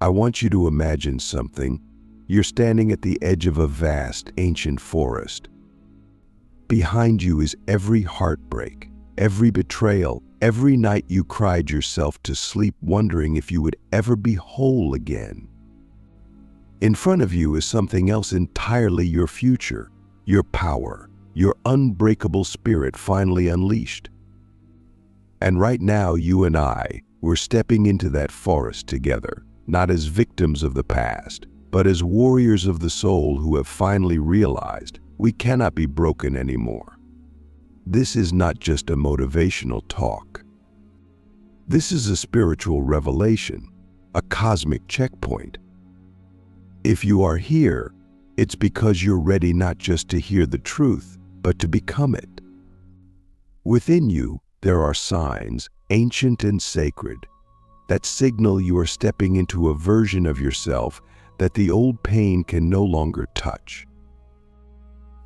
I want you to imagine something. You're standing at the edge of a vast, ancient forest. Behind you is every heartbreak, every betrayal, every night you cried yourself to sleep wondering if you would ever be whole again. In front of you is something else entirely, your future, your power, your unbreakable spirit finally unleashed. And right now, you and we're stepping into that forest together, not as victims of the past, but as warriors of the soul who have finally realized we cannot be broken anymore. This is not just a motivational talk. This is a spiritual revelation, a cosmic checkpoint. If you are here, it's because you're ready not just to hear the truth, but to become it. Within you, there are signs, ancient and sacred, that signal you are stepping into a version of yourself that the old pain can no longer touch.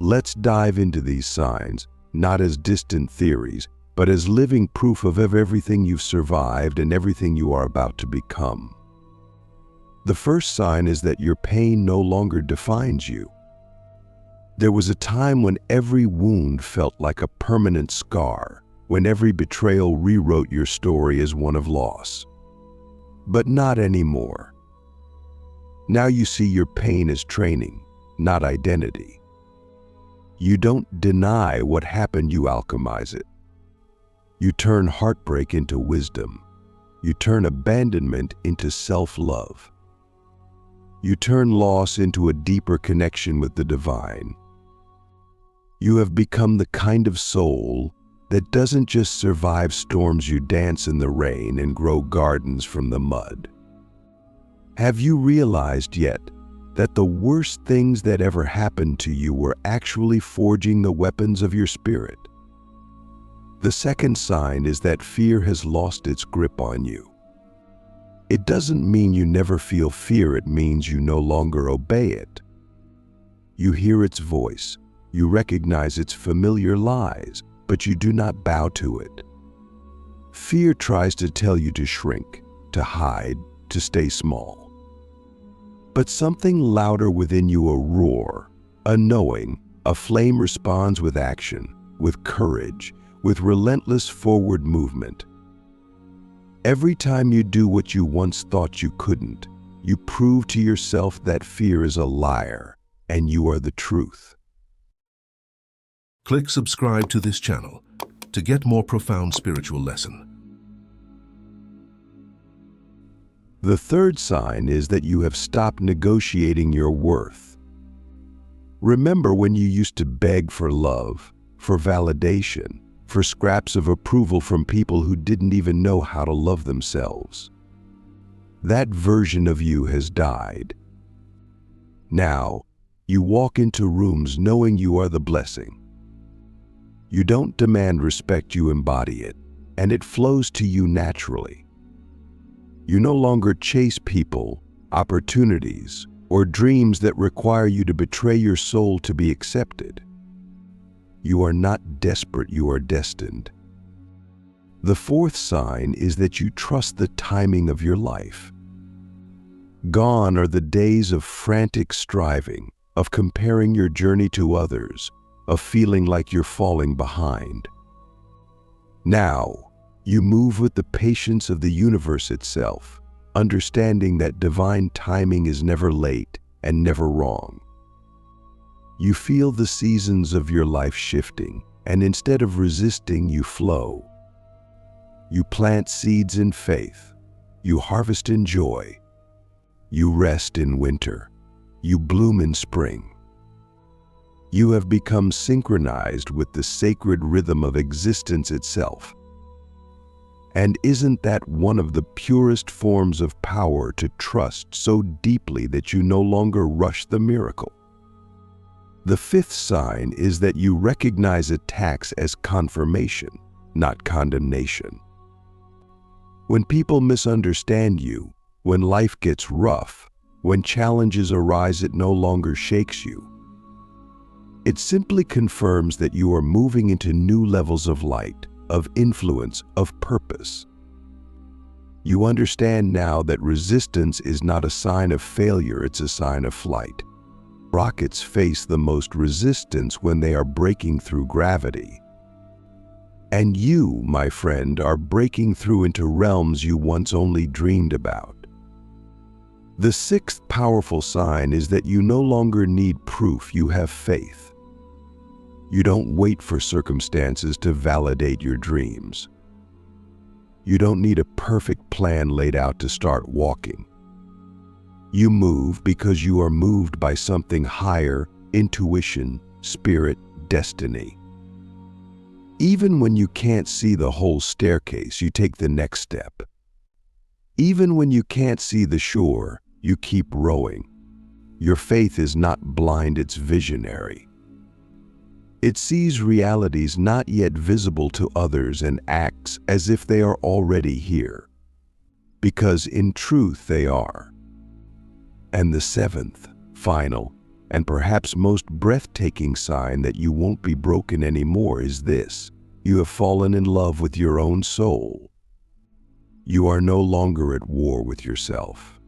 Let's dive into these signs, not as distant theories, but as living proof of everything you've survived and everything you are about to become. The first sign is that your pain no longer defines you. There was a time when every wound felt like a permanent scar, when every betrayal rewrote your story as one of loss. But not anymore. Now you see your pain as training, not identity. You don't deny what happened, you alchemize it. You turn heartbreak into wisdom. You turn abandonment into self-love. You turn loss into a deeper connection with the divine. You have become the kind of soul that doesn't just survive storms, you dance in the rain and grow gardens from the mud. Have you realized yet that the worst things that ever happened to you were actually forging the weapons of your spirit? The second sign is that fear has lost its grip on you. It doesn't mean you never feel fear, it means you no longer obey it. You hear its voice, you recognize its familiar lies, but you do not bow to it. Fear tries to tell you to shrink, to hide, to stay small. But something louder within you, a roar, a knowing, a flame responds with action, with courage, with relentless forward movement. Every time you do what you once thought you couldn't, you prove to yourself that fear is a liar and you are the truth. Click subscribe to this channel to get more profound spiritual lesson. The third sign is that you have stopped negotiating your worth. Remember when you used to beg for love, for validation, for scraps of approval from people who didn't even know how to love themselves? That version of you has died. Now, you walk into rooms knowing you are the blessing. You don't demand respect, you embody it, and it flows to you naturally. You no longer chase people, opportunities, or dreams that require you to betray your soul to be accepted. You are not desperate, you are destined. The fourth sign is that you trust the timing of your life. Gone are the days of frantic striving, of comparing your journey to others, of feeling like you're falling behind. Now, you move with the patience of the universe itself, understanding that divine timing is never late and never wrong. You feel the seasons of your life shifting, and instead of resisting, you flow. You plant seeds in faith. You harvest in joy. You rest in winter. You bloom in spring. You have become synchronized with the sacred rhythm of existence itself. And isn't that one of the purest forms of power, to trust so deeply that you no longer rush the miracle? The fifth sign is that you recognize attacks as confirmation, not condemnation. When people misunderstand you, when life gets rough, when challenges arise, it no longer shakes you. It simply confirms that you are moving into new levels of light, of influence, of purpose. You understand now that resistance is not a sign of failure, it's a sign of flight. Rockets face the most resistance when they are breaking through gravity. And you, my friend, are breaking through into realms you once only dreamed about. The sixth powerful sign is that you no longer need proof, you have faith. You don't wait for circumstances to validate your dreams. You don't need a perfect plan laid out to start walking. You move because you are moved by something higher, intuition, spirit, destiny. Even when you can't see the whole staircase, you take the next step. Even when you can't see the shore, you keep rowing. Your faith is not blind, it's visionary. It sees realities not yet visible to others and acts as if they are already here, because in truth they are. And the seventh, final, and perhaps most breathtaking sign that you won't be broken anymore is this: you have fallen in love with your own soul. You are no longer at war with yourself.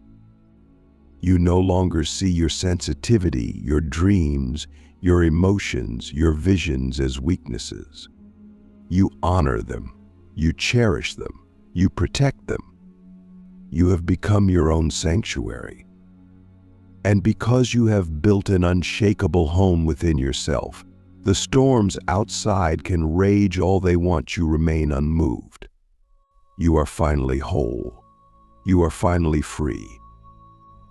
You no longer see your sensitivity, your dreams, your emotions, your visions as weaknesses. You honor them, you cherish them, you protect them. You have become your own sanctuary. And because you have built an unshakable home within yourself, the storms outside can rage all they want, you remain unmoved. You are finally whole. You are finally free.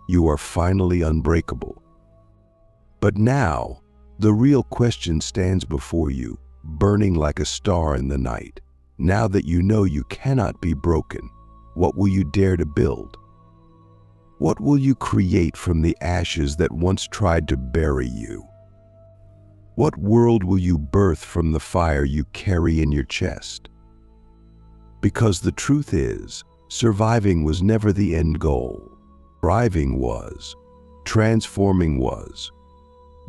You are finally unbreakable. But now, the real question stands before you, burning like a star in the night. Now that you know you cannot be broken, what will you dare to build? What will you create from the ashes that once tried to bury you? What world will you birth from the fire you carry in your chest? Because the truth is, surviving was never the end goal. Thriving was, transforming was,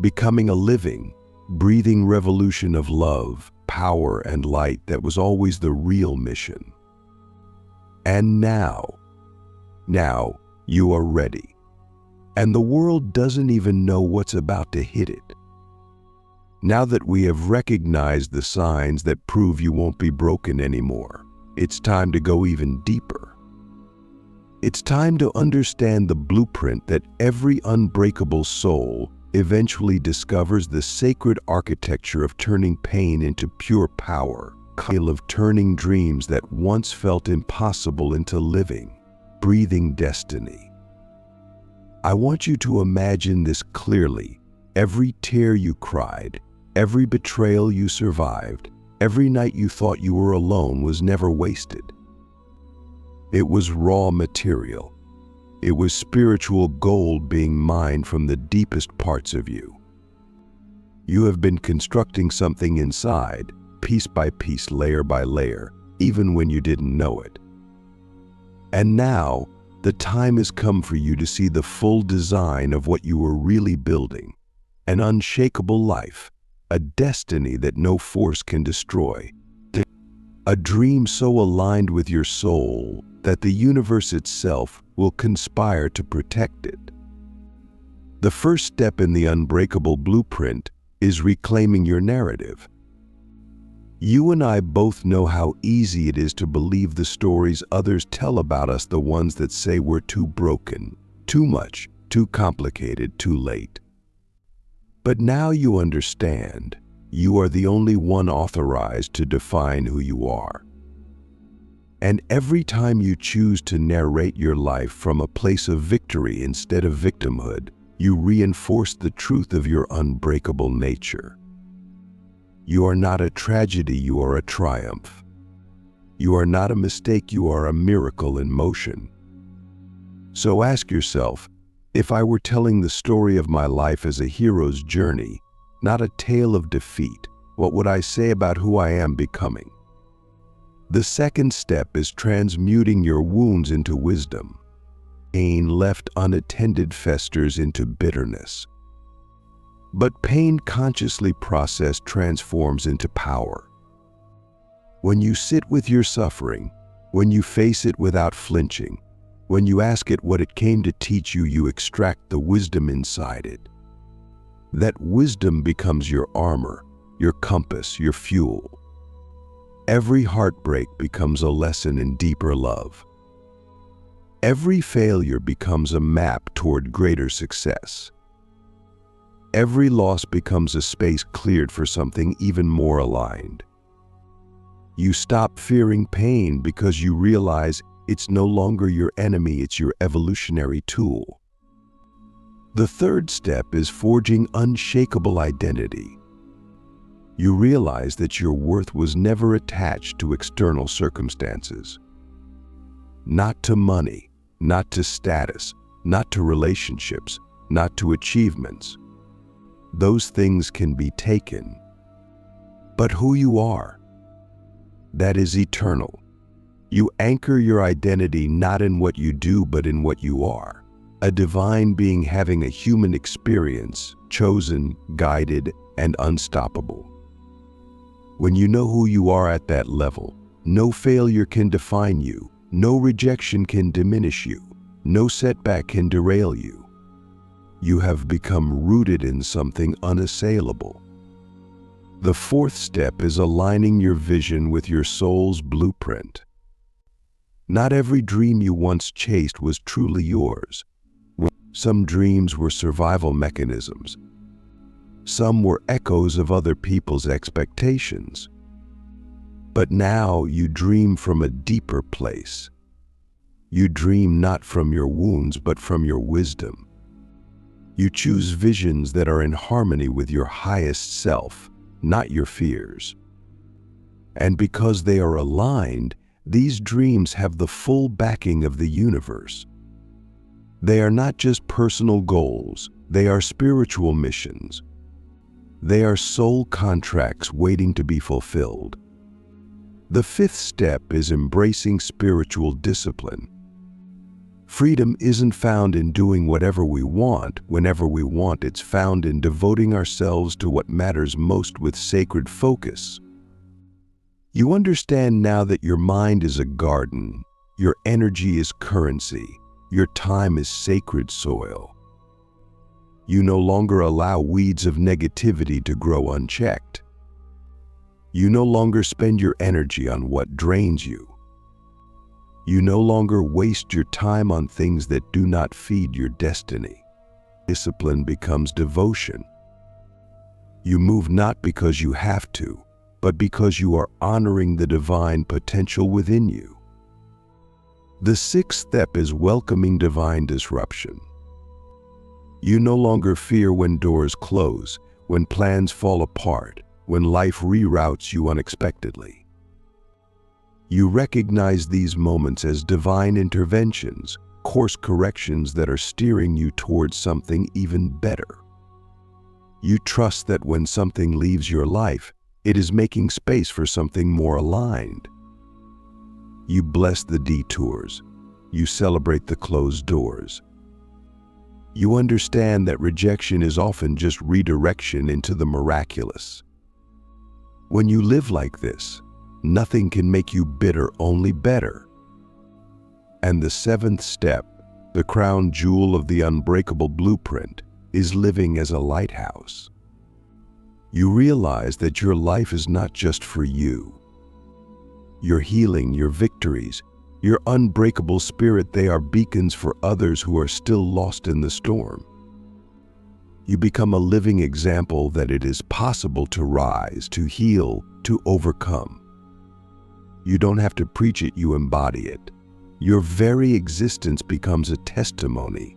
becoming a living, breathing revolution of love, power, and light that was always the real mission. And now you are ready. And the world doesn't even know what's about to hit it. Now that we have recognized the signs that prove you won't be broken anymore, it's time to go even deeper. It's time to understand the blueprint that every unbreakable soul eventually discovers, the sacred architecture of turning pain into pure power, of turning dreams that once felt impossible into living, breathing destiny. I want you to imagine this clearly. Every tear you cried, every betrayal you survived, every night you thought you were alone was never wasted. It was raw material. It was spiritual gold being mined from the deepest parts of you. You have been constructing something inside, piece by piece, layer by layer, even when you didn't know it. And now, the time has come for you to see the full design of what you were really building. An unshakable life, a destiny that no force can destroy, a dream so aligned with your soul that the universe itself will conspire to protect it. The first step in the unbreakable blueprint is reclaiming your narrative. You and I both know how easy it is to believe the stories others tell about us, the ones that say we're too broken, too much, too complicated, too late. But now you understand, you are the only one authorized to define who you are. And every time you choose to narrate your life from a place of victory instead of victimhood, you reinforce the truth of your unbreakable nature. You are not a tragedy, you are a triumph. You are not a mistake, you are a miracle in motion. So ask yourself, if I were telling the story of my life as a hero's journey, not a tale of defeat, what would I say about who I am becoming? The second step is transmuting your wounds into wisdom. Pain left unattended festers into bitterness. But pain consciously processed transforms into power. When you sit with your suffering, When you face it without flinching, when you ask it what it came to teach you, you extract the wisdom inside it. That wisdom becomes your armor, your compass, your fuel. Every heartbreak becomes a lesson in deeper love. Every failure becomes a map toward greater success. Every loss becomes a space cleared for something even more aligned. You stop fearing pain because you realize it's no longer your enemy, it's your evolutionary tool. The third step is forging unshakable identity. You realize that your worth was never attached to external circumstances. Not to money, not to status, not to relationships, not to achievements. Those things can be taken. But who you are, that is eternal. You anchor your identity not in what you do, but in what you are. A divine being having a human experience, chosen, guided, and unstoppable. When you know who you are at that level, no failure can define you, no rejection can diminish you, no setback can derail you. You have become rooted in something unassailable. The fourth step is aligning your vision with your soul's blueprint. Not every dream you once chased was truly yours. Some dreams were survival mechanisms. Some were echoes of other people's expectations. But now you dream from a deeper place. You dream not from your wounds, but from your wisdom. You choose visions that are in harmony with your highest self, not your fears. And because they are aligned, these dreams have the full backing of the universe. They are not just personal goals, they are spiritual missions. They are soul contracts waiting to be fulfilled. The fifth step is embracing spiritual discipline. Freedom isn't found in doing whatever we want, whenever we want. It's found in devoting ourselves to what matters most with sacred focus. You understand now that your mind is a garden, your energy is currency, your time is sacred soil. You no longer allow weeds of negativity to grow unchecked. You no longer spend your energy on what drains you. You no longer waste your time on things that do not feed your destiny. Discipline becomes devotion. You move not because you have to, but because you are honoring the divine potential within you. The sixth step is welcoming divine disruption. You no longer fear when doors close, when plans fall apart, when life reroutes you unexpectedly. You recognize these moments as divine interventions, course corrections that are steering you towards something even better. You trust that when something leaves your life, it is making space for something more aligned. You bless the detours. You celebrate the closed doors. You understand that rejection is often just redirection into the miraculous. When you live like this, nothing can make you bitter, only better. And the seventh step, the crown jewel of the unbreakable blueprint, is living as a lighthouse. You realize that your life is not just for you. Your healing, your victories, your unbreakable spirit, they are beacons for others who are still lost in the storm. You become a living example that it is possible to rise, to heal, to overcome. You don't have to preach it, you embody it. Your very existence becomes a testimony.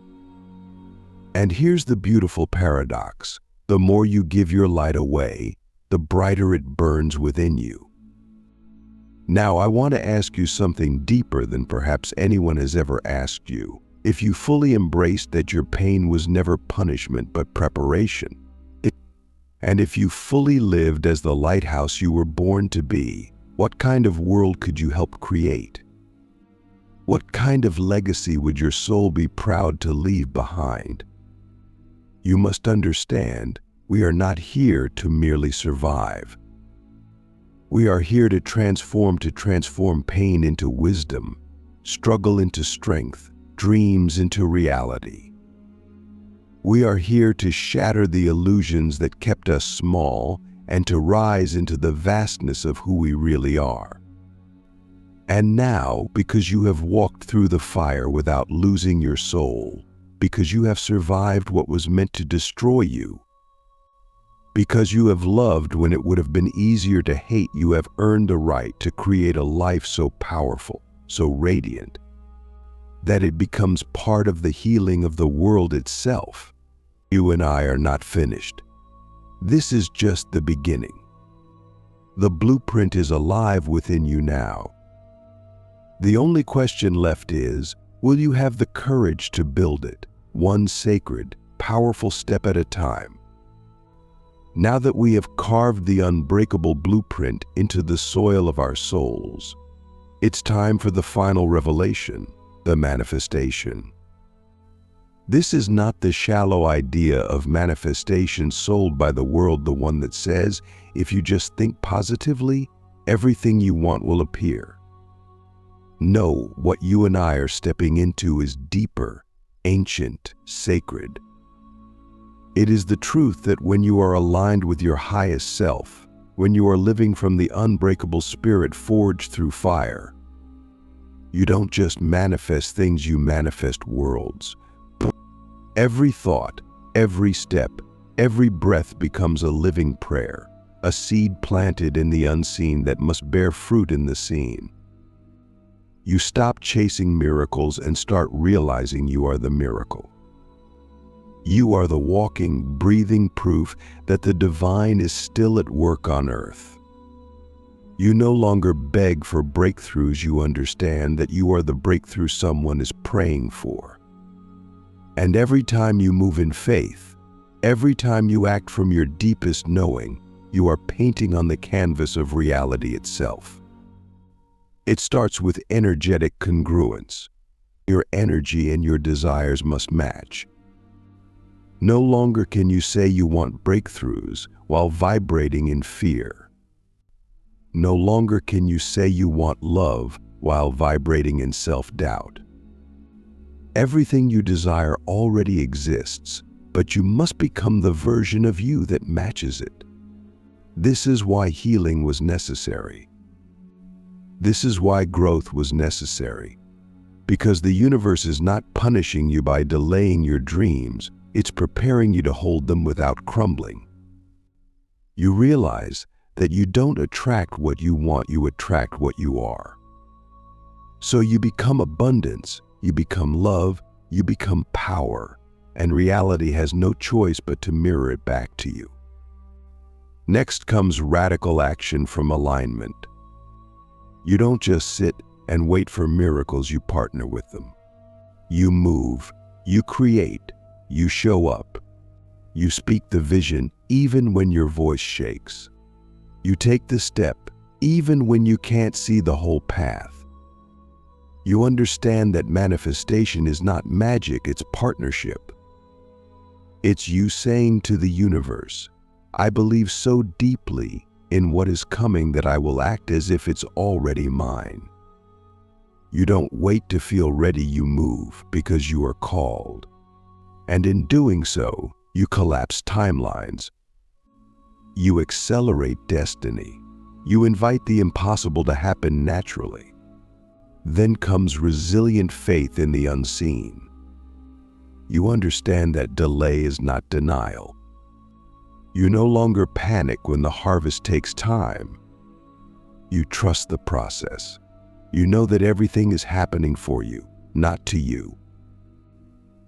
And here's the beautiful paradox. The more you give your light away, the brighter it burns within you. Now, I want to ask you something deeper than perhaps anyone has ever asked you. If you fully embraced that your pain was never punishment but preparation, and if you fully lived as the lighthouse you were born to be, what kind of world could you help create? What kind of legacy would your soul be proud to leave behind? You must understand, we are not here to merely survive. We are here to transform pain into wisdom, struggle into strength, dreams into reality. We are here to shatter the illusions that kept us small and to rise into the vastness of who we really are. And now, because you have walked through the fire without losing your soul, because you have survived what was meant to destroy you, because you have loved when it would have been easier to hate, you have earned the right to create a life so powerful, so radiant, that it becomes part of the healing of the world itself. You and I are not finished. This is just the beginning. The blueprint is alive within you now. The only question left is, will you have the courage to build it, one sacred, powerful step at a time? Now that we have carved the unbreakable blueprint into the soil of our souls, it's time for the final revelation, the manifestation. This is not the shallow idea of manifestation sold by the world, the one that says, if you just think positively, everything you want will appear. No, what you and I are stepping into is deeper, ancient, sacred. It is the truth that when you are aligned with your highest self, when you are living from the unbreakable spirit forged through fire, you don't just manifest things, you manifest worlds. Every thought, every step, every breath becomes a living prayer, a seed planted in the unseen that must bear fruit in the seen. You stop chasing miracles and start realizing you are the miracle. You are the walking, breathing proof that the divine is still at work on earth. You no longer beg for breakthroughs, you understand that you are the breakthrough someone is praying for. And every time you move in faith, every time you act from your deepest knowing, you are painting on the canvas of reality itself. It starts with energetic congruence. Your energy and your desires must match. No longer can you say you want breakthroughs while vibrating in fear. No longer can you say you want love while vibrating in self-doubt. Everything you desire already exists, but you must become the version of you that matches it. This is why healing was necessary. This is why growth was necessary. Because the universe is not punishing you by delaying your dreams, it's preparing you to hold them without crumbling. You realize that you don't attract what you want, you attract what you are. So you become abundance, you become love, you become power, and reality has no choice but to mirror it back to you. Next comes radical action from alignment. You don't just sit and wait for miracles, you partner with them. You move, you create, you show up. You speak the vision even when your voice shakes. You take the step even when you can't see the whole path. You understand that manifestation is not magic, it's partnership. It's you saying to the universe, I believe so deeply in what is coming that I will act as if it's already mine. You don't wait to feel ready, you move because you are called. And in doing so, you collapse timelines. You accelerate destiny. You invite the impossible to happen naturally. Then comes resilient faith in the unseen. You understand that delay is not denial. You no longer panic when the harvest takes time. You trust the process. You know that everything is happening for you, not to you.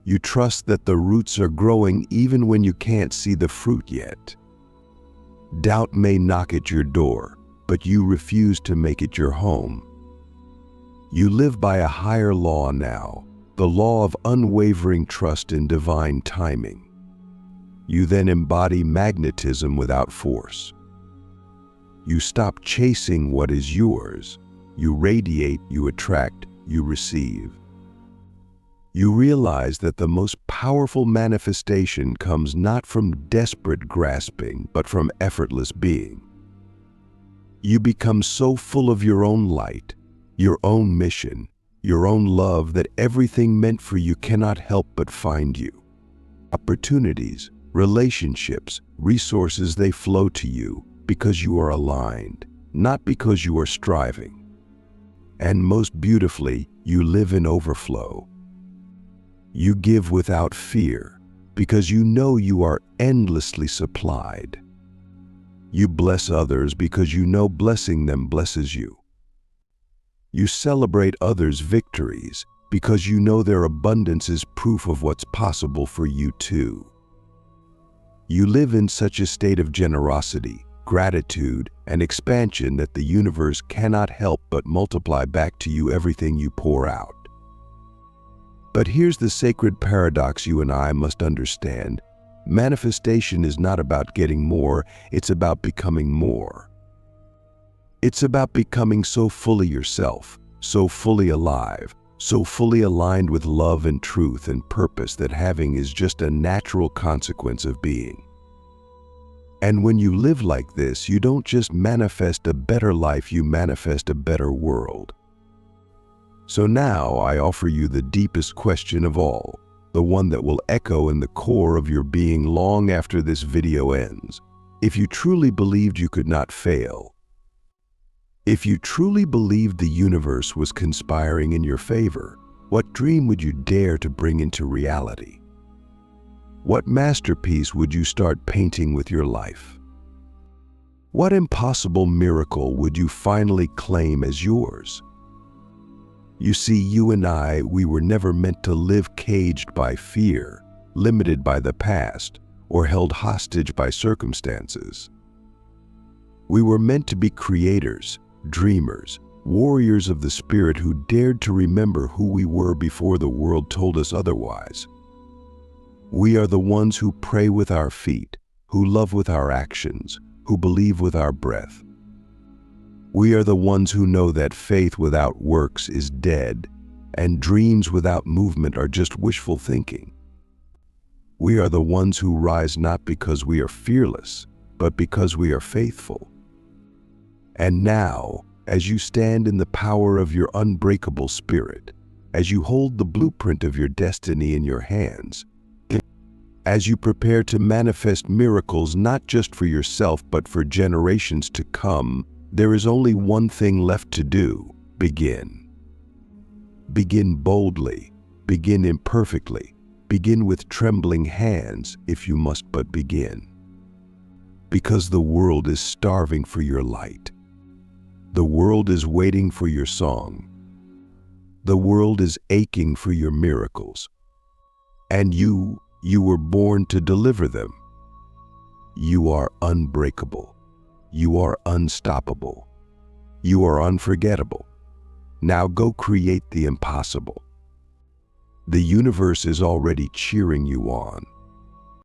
You trust that the roots are growing even when you can't see the fruit yet. Doubt may knock at your door, but you refuse to make it your home. You live by a higher law now, the law of unwavering trust in divine timing. You then embody magnetism without force. You stop chasing what is yours. You radiate, you attract, you receive. You realize that the most powerful manifestation comes not from desperate grasping, but from effortless being. You become so full of your own light, your own mission, your own love that everything meant for you cannot help but find you. Opportunities, relationships, resources, they flow to you because you are aligned, not because you are striving. And most beautifully, you live in overflow. You give without fear because you know you are endlessly supplied. You bless others because you know blessing them blesses you. You celebrate others' victories because you know their abundance is proof of what's possible for you too. You live in such a state of generosity, gratitude, and expansion that the universe cannot help but multiply back to you everything you pour out. But here's the sacred paradox you and I must understand. Manifestation is not about getting more, it's about becoming more. It's about becoming so fully yourself, so fully alive, so fully aligned with love and truth and purpose that having is just a natural consequence of being. And when you live like this, you don't just manifest a better life, you manifest a better world. So now I offer you the deepest question of all, the one that will echo in the core of your being long after this video ends. If you truly believed you could not fail, if you truly believed the universe was conspiring in your favor, what dream would you dare to bring into reality? What masterpiece would you start painting with your life? What impossible miracle would you finally claim as yours? You see, you and I, we were never meant to live caged by fear, limited by the past, or held hostage by circumstances. We were meant to be creators, dreamers, warriors of the spirit who dared to remember who we were before the world told us otherwise. We are the ones who pray with our feet, who love with our actions, who believe with our breath. We are the ones who know that faith without works is dead, and dreams without movement are just wishful thinking. We are the ones who rise not because we are fearless, but because we are faithful. And now, as you stand in the power of your unbreakable spirit, as you hold the blueprint of your destiny in your hands, as you prepare to manifest miracles not just for yourself but for generations to come, there is only one thing left to do: begin. Begin boldly, begin imperfectly, begin with trembling hands if you must but begin. Because the world is starving for your light. The world is waiting for your song. The world is aching for your miracles. And you were born to deliver them. You are unbreakable. You are unstoppable. You are unforgettable. Now go create the impossible. The universe is already cheering you on.